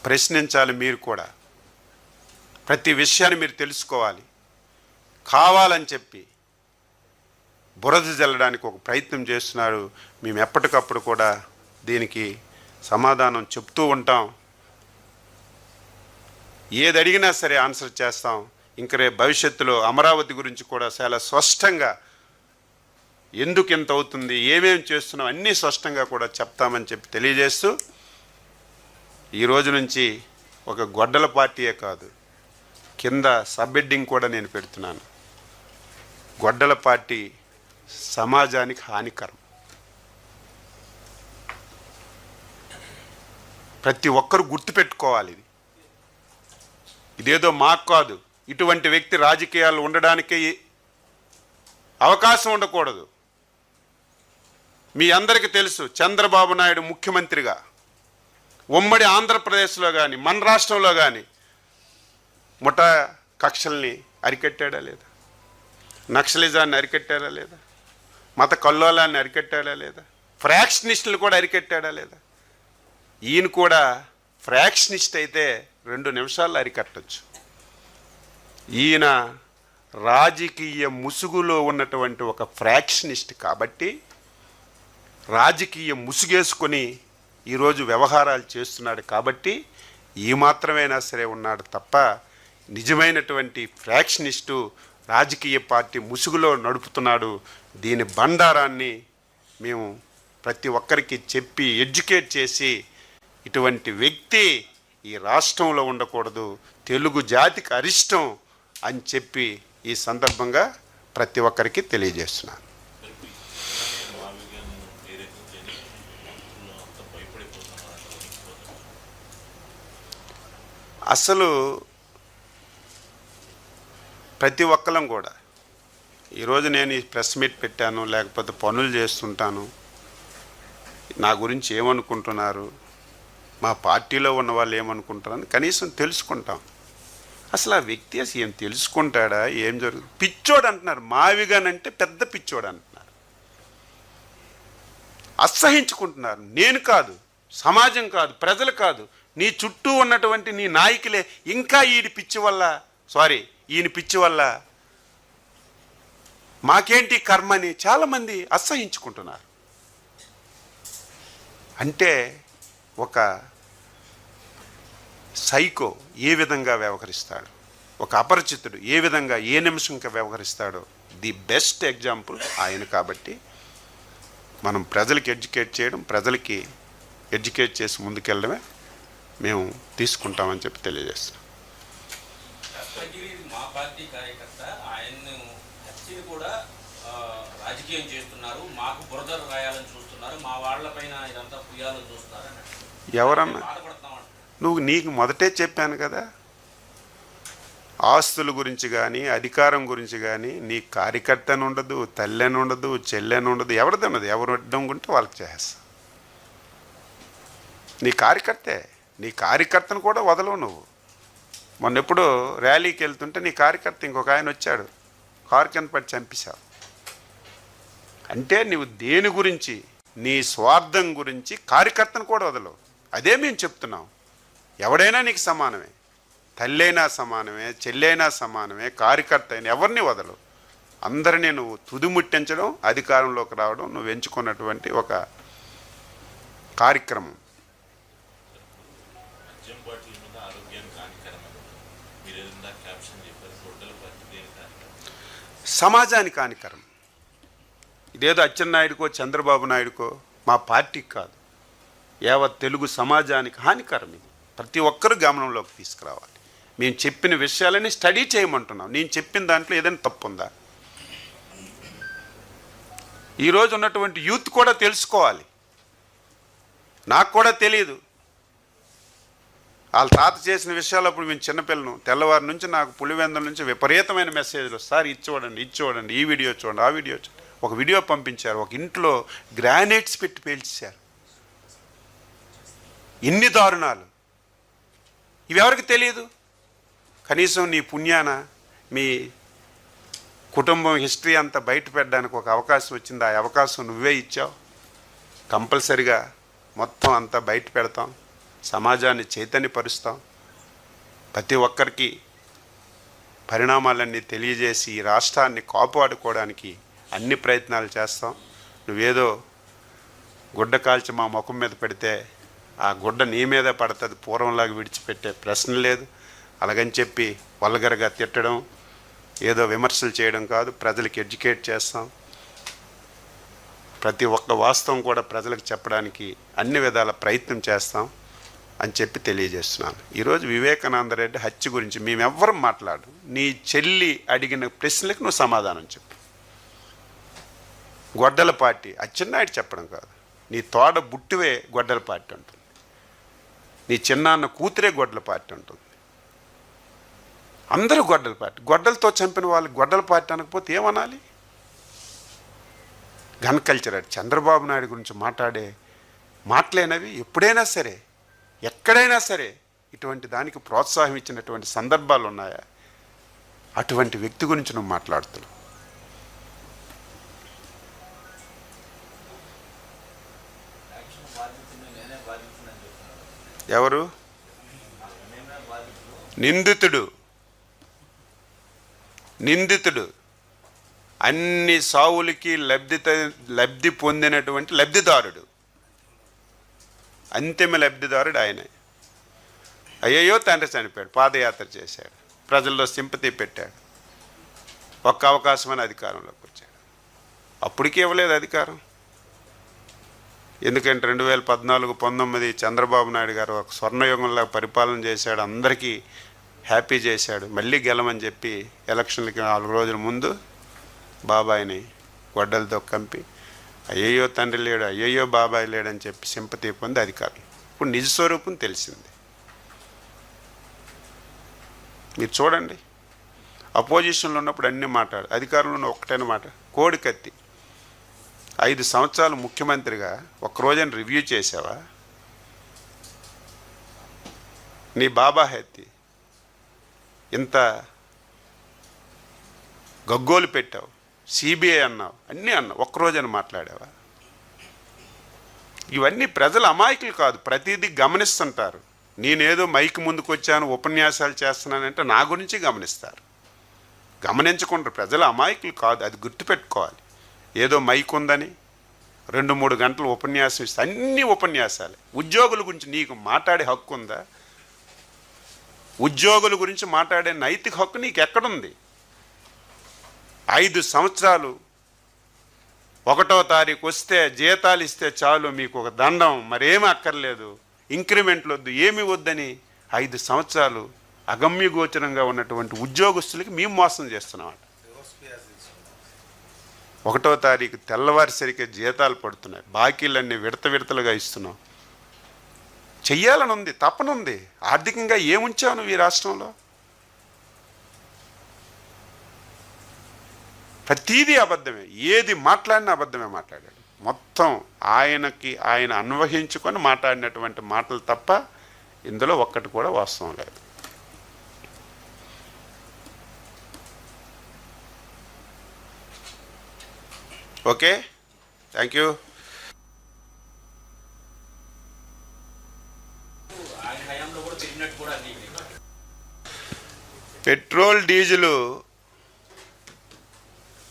ప్రశ్నించాలి. మీరు కూడా ప్రతి విషయాన్ని మీరు తెలుసుకోవాలి. కావాలని చెప్పి బురద జల్లడానికి ఒక ప్రయత్నం చేస్తున్నారు. మేము ఎప్పటికప్పుడు కూడా దీనికి సమాధానం చెప్తూ ఉంటాం. ఏది అడిగినా సరే ఆన్సర్ చేస్తాం. ఇంక రేపు భవిష్యత్తులో అమరావతి గురించి కూడా చాలా స్పష్టంగా ఎందుకు ఎంత అవుతుంది, ఏమేమి చేస్తున్నాం అన్నీ స్పష్టంగా కూడా చెప్తామని చెప్పి తెలియజేస్తూ, ఈరోజు నుంచి ఒక గొడ్డల పార్టీయే కాదు, కింద సబ్ హెడ్డింగ్ కూడా నేను పెడుతున్నాను. గొడ్డల పార్టీ సమాజానికి హానికరం. ప్రతి ఒక్కరు గుర్తుపెట్టుకోవాలి. ఇదేదో మాకు కాదు, ఇటువంటి వ్యక్తి రాజకీయాలు ఉండడానికి అవకాశం ఉండకూడదు. మీ అందరికీ తెలుసు, చంద్రబాబు నాయుడు ముఖ్యమంత్రిగా ఉమ్మడి ఆంధ్రప్రదేశ్లో కానీ మన రాష్ట్రంలో కానీ ముఠా కక్షల్ని అరికట్టాడా లేదా, నక్సలిజాన్ని అరికట్టాడా లేదా, మత కల్లోలాన్ని అరికట్టాడా లేదా, ఫ్రాక్షనిస్టులు కూడా అరికట్టాడా లేదా? ఈయన కూడా ఫ్రాక్షనిస్ట్ అయితే 2 నిమిషాల్లో అరికట్టచ్చు. ఈయన రాజకీయ ముసుగులో ఉన్నటువంటి ఒక ఫ్రాక్షనిస్ట్ కాబట్టి రాజకీయ ముసుగేసుకొని ఈరోజు వ్యవహారాలు చేస్తున్నాడు. కాబట్టి ఈ మాత్రమైనా సరే ఉన్నాడు తప్ప నిజమైనటువంటి ఫ్రాక్షనిస్టు రాజకీయ పార్టీ ముసుగులో నడుపుతున్నాడు. దీని బండారాన్ని మేము ప్రతి ఒక్కరికి చెప్పి ఎడ్యుకేట్ చేసి, ఇటువంటి వ్యక్తి ఈ రాష్ట్రంలో ఉండకూడదు, తెలుగు జాతికి అరిష్టం అని చెప్పి ఈ సందర్భంగా ప్రతి ఒక్కరికి తెలియజేస్తున్నాను. అసలు ప్రతి ఒక్కరం కూడా ఈరోజు నేను ఈ ప్రెస్ మీట్ పెట్టాను, లేకపోతే పనులు చేస్తుంటాను, నా గురించి ఏమనుకుంటున్నారు, మా పార్టీలో ఉన్న వాళ్ళు ఏమనుకుంటారని కనీసం తెలుసుకుంటాం. అసలు ఆ వ్యక్తి అసలు ఏం తెలుసుకుంటాడా, ఏం జరుగుతుంది? పిచ్చోడు అంటున్నారు, మావిగానంటే పెద్ద పిచ్చోడు అంటున్నారు, అసహించుకుంటున్నారు. నేను కాదు, సమాజం కాదు, ప్రజలు కాదు, నీ చుట్టూ ఉన్నటువంటి నీ నాయకులే ఇంకా ఈయన పిచ్చి వల్ల మాకేంటి కర్మని చాలామంది అసహించుకుంటున్నారు. అంటే ఒక సైకో ఏ విధంగా వ్యవహరిస్తాడు, ఒక అపరిచితుడు ఏ విధంగా ఏ నిమిషంగా వ్యవహరిస్తాడో ది బెస్ట్ ఎగ్జాంపుల్ ఆయన. కాబట్టి మనం ప్రజలకి ఎడ్యుకేట్ చేయడం, ప్రజలకి ఎడ్యుకేట్ చేసి ముందుకెళ్ళడమే మేము తీసుకుంటామని చెప్పి తెలియజేస్తాం. మా పార్టీ కార్యకర్త ఆయన్ను హత్యను కూడా రాజకీయం చేస్తున్నారు, మాకు బురదలు రాయాలని చూస్తున్నారు, మా వాళ్ళపైన ఇదంతా పుయ్యాలని చూస్తున్నారు. ఎవరన్నా నీకు మొదటే చెప్పాను కదా, ఆస్తుల గురించి కానీ అధికారం గురించి కానీ నీ కార్యకర్త అని ఉండదు, తల్లి అని ఉండదు, చెల్లి అని ఉండదు, ఎవరిది ఉన్నది. ఎవరు అడ్డం ఉంటే వాళ్ళకి చేస్తావు. నీ కార్యకర్తను కూడా వదలవు నువ్వు. మొన్న ఎప్పుడు ర్యాలీకి వెళ్తుంటే నీ కార్యకర్త ఇంకొక ఆయన వచ్చాడు, కారు కింద పడి చంపేశావు. అంటే నువ్వు దేని గురించి నీ స్వార్థం గురించి కార్యకర్తను కూడా వదలవు. అదే మేము చెప్తున్నాం. ఎవడైనా నీకు సమానమే, తల్లైనా సమానమే, చెల్లైనా సమానమే, కార్యకర్త అయినా ఎవరిని వదలవు. అందరినీ నువ్వు తుదిముట్టించడం, అధికారంలోకి రావడం నువ్వు ఎంచుకున్నటువంటి ఒక కార్యక్రమం. సమాజానికి హానికరం. ఇదేదో అచ్చెన్నాయుడుకో చంద్రబాబు నాయుడుకో మా పార్టీకి కాదు, యావత్ తెలుగు సమాజానికి హానికరం. ఇది ప్రతి ఒక్కరూ గమనంలోకి తీసుకురావాలి. మేము చెప్పిన విషయాలని స్టడీ చేయమంటున్నాం. నేను చెప్పిన దాంట్లో ఏదైనా తప్పు ఉందా? ఈరోజు ఉన్నటువంటి యూత్ కూడా తెలుసుకోవాలి. నాకు కూడా తెలియదు. వాళ్ళ తాత చేసిన విషయాలు అప్పుడు మేము చిన్నపిల్లను, తెల్లవారి నుంచి నాకు పులివెందుల నుంచి విపరీతమైన మెసేజ్లు, సార్ ఇది చూడండి, ఇది చూడండి, ఈ వీడియో చూడండి, ఆ వీడియో చూడండి. ఒక వీడియో పంపించారు, ఒక ఇంట్లో గ్రానైట్స్ పెట్టి పేల్చారు. ఇన్ని దారుణాలు ఇవి ఎవరికి తెలియదు? కనీసం నీ పుణ్యాన మీ కుటుంబం హిస్టరీ అంతా బయట పెట్టడానికి ఒక అవకాశం వచ్చింది. ఆ అవకాశం నువ్వే ఇచ్చావు. కంపల్సరిగా మొత్తం అంతా బయట పెడతాం, సమాజాన్ని చైతన్యపరుస్తాం, ప్రతి ఒక్కరికి పరిణామాలన్నీ తెలియజేసి ఈ రాష్ట్రాన్ని కాపాడుకోవడానికి అన్ని ప్రయత్నాలు చేస్తాం. నువ్వేదో గుడ్డ కాల్చి మా ముఖం మీద పెడితే ఆ గుడ్డ నీ మీద పడుతుంది, పూర్వంలాగా విడిచిపెట్టే ప్రశ్న లేదు. అలాగని చెప్పి వల్గర్గా తిట్టడం, ఏదో విమర్శలు చేయడం కాదు. ప్రజలకు ఎడ్యుకేట్ చేస్తాం. ప్రతి ఒక్క వాస్తవం కూడా ప్రజలకు చెప్పడానికి అన్ని విధాల ప్రయత్నం చేస్తాం అని చెప్పి తెలియజేస్తున్నాను. ఈరోజు వివేకానంద రెడ్డి హత్య గురించి మేమెవ్వరం మాట్లాడు. నీ చెల్లి అడిగిన ప్రశ్నలకు నువ్వు సమాధానం చెప్పు. గొడ్డల పార్టీ అచ్చెన్నాయుడు చెప్పడం కాదు, నీ తోడ బుట్టివే గొడ్డల పార్టీ ఉంటుంది, నీ చిన్నాన్న కూతురే గొడ్డల పార్టీ ఉంటుంది. అందరూ గొడ్డల పార్టీ. గొడ్డలతో చంపిన వాళ్ళు గొడ్డల పార్టీ అనకపోతే ఏమనాలి? Gun culture. చంద్రబాబు నాయుడు గురించి మాట్లాడే మాటలేనవి. ఎప్పుడైనా సరే, ఎక్కడైనా సరే ఇటువంటి దానికి ప్రోత్సాహం ఇచ్చినటువంటి సందర్భాలు ఉన్నాయా? అటువంటి వ్యక్తి గురించి నువ్వు మాట్లాడుతున్నావు. ఎవరు నిందితుడు? నిందితుడు అన్ని సావులకి లబ్ధి పొందినటువంటి లబ్ధిదారుడు, అంతిమ లబ్ధిదారుడు ఆయనే. అయ్యయ్యో తండ్రి చనిపోయాడు, పాదయాత్ర చేశాడు, ప్రజల్లో సింపతి పెట్టాడు, ఒక్క అవకాశమైన అధికారంలోకి వచ్చాడు. అప్పటికీ ఇవ్వలేదు అధికారం. ఎందుకంటే 2014-19 చంద్రబాబు నాయుడు గారు ఒక స్వర్ణయుగంలో పరిపాలన చేశాడు, అందరికీ హ్యాపీ చేశాడు. మళ్ళీ గెలమని చెప్పి ఎలక్షన్లకి 4 రోజుల ముందు బాబాయిని గొడ్డలతో కంపి అయ్యయ్యో తండ్రి లేడు, అయ్యయ్యో బాబాయ్ లేడని చెప్పి సింపతి పొంది అధికారులు. ఇప్పుడు నిజ స్వరూపం తెలిసింది. మీరు చూడండి, అపోజిషన్లో ఉన్నప్పుడు అన్నీ మాట్లాడు, అధికారంలో ఉన్న ఒక్కటైన మాట. కోడి కత్తి 5 సంవత్సరాలు ముఖ్యమంత్రిగా ఒక్కరోజైనా రివ్యూ చేసావా? నీ బాబా హత్య ఇంత గగ్గోలు పెట్టావు, సిబిఐ అన్నావు, అన్నీ అన్నావు, ఒక్కరోజైనా మాట్లాడావా? ఇవన్నీ ప్రజలు అమాయకులు కాదు, ప్రతిదీ గమనిస్తుంటారు. నేనేదో మైక్ ముందుకు వచ్చాను, ఉపన్యాసాలు చేస్తున్నానంటే నా గురించి గమనిస్తారు. గమనించకుండా ప్రజలు అమాయకులు కాదు, అది గుర్తుపెట్టుకోవాలి. ఏదో మైక్ ఉందని 2-3 గంటలు ఉపన్యాసం ఇస్తే అన్ని ఉపన్యాసాలే. ఉద్యోగుల గురించి నీకు మాట్లాడే హక్కు ఉందా? ఉద్యోగుల గురించి మాట్లాడే నైతిక హక్కు నీకు ఎక్కడుంది? 5 సంవత్సరాలు 1వ తారీఖు వస్తే జీతాలు ఇస్తే చాలు, మీకు ఒక దండం, మరేమీ అక్కర్లేదు, ఇంక్రిమెంట్లు వద్దు, ఏమి వద్దని 5 సంవత్సరాలు అగమ్యగోచరంగా ఉన్నటువంటి ఉద్యోగస్తులకి మేము మోసం చేస్తున్నాం. 1వ తారీఖు తెల్లవారిసరికే జీతాలు పడుతున్నాయి, బాకీలన్నీ విడతలుగా ఇస్తున్నాం. చెయ్యాలని ఉంది, తప్పనుంది. ఆర్థికంగా ఏముంచావు నువ్వు ఈ రాష్ట్రంలో? ప్రతీదీ అబద్ధమే, ఏది మాట్లాడినా అబద్ధమే మాట్లాడాడు. మొత్తం ఆయన అన్వహించుకొని మాట్లాడినటువంటి మాటలు తప్ప ఇందులో ఒక్కటి కూడా వాస్తవం లేదు. Okay, thank you. Petrol diesel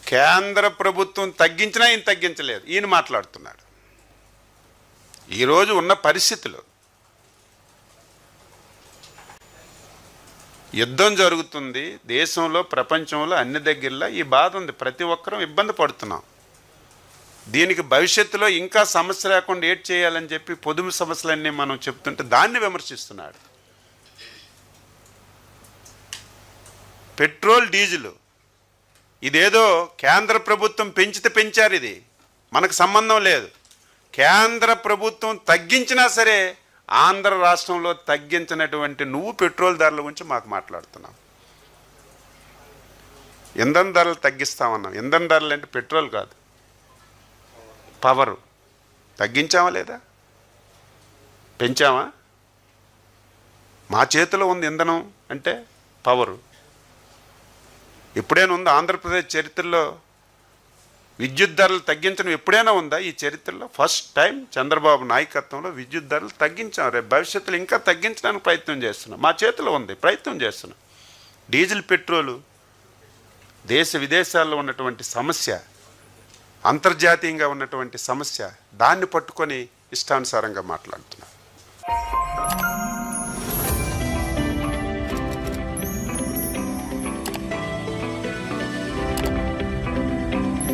కేంద్ర ప్రభుత్వం తగ్గించినా ఈయన తగ్గించలేదు, ఈయన మాట్లాడుతున్నాడు. ఈరోజు ఉన్న పరిస్థితులు, యుద్ధం జరుగుతుంది దేశంలో, ప్రపంచంలో అన్ని దగ్గరలో ఈ బాధ ఉంది. ప్రతి ఒక్కరూ ఇబ్బంది పడుతున్నాం. దీనికి భవిష్యత్తులో ఇంకా సమస్య లేకుండా ఏడ్ చేయాలని చెప్పి పొదుపు సమస్యలన్నీ మనం చెప్తుంటే దాన్ని విమర్శిస్తున్నాడు. పెట్రోల్ డీజిల్ ఇదేదో కేంద్ర ప్రభుత్వం పెంచితే పెంచారు, ఇది మనకు సంబంధం లేదు. కేంద్ర ప్రభుత్వం తగ్గించినా సరే ఆంధ్ర రాష్ట్రంలో తగ్గించినటువంటి నువ్వు పెట్రోల్ ధరల గురించి మాకు మాట్లాడుతున్నావు. ఇంధన ధరలు తగ్గిస్తామన్నాం. ఇంధన ధరలు అంటే పెట్రోల్ కాదు, పవరు. తగ్గించామా లేదా? పెంచామా? మా చేతిలో ఉంది ఇంధనం అంటే పవరు. ఎప్పుడైనా ఉందా ఆంధ్రప్రదేశ్ చరిత్రలో విద్యుత్ ధరలు తగ్గించడం ఎప్పుడైనా ఉందా? ఈ చరిత్రలో ఫస్ట్ టైం చంద్రబాబు నాయకత్వంలో విద్యుత్ ధరలు తగ్గించాం. రేపు భవిష్యత్తులో ఇంకా తగ్గించడానికి ప్రయత్నం చేస్తున్నాం. మా చేతిలో ఉంది, ప్రయత్నం చేస్తున్నాం. డీజిల్ పెట్రోలు దేశ విదేశాల్లో ఉన్నటువంటి సమస్య, అంతర్జాతీయంగా ఉన్నటువంటి సమస్య, దాన్ని పట్టుకొని ఇష్టానుసారంగా మాట్లాడుతున్నాం.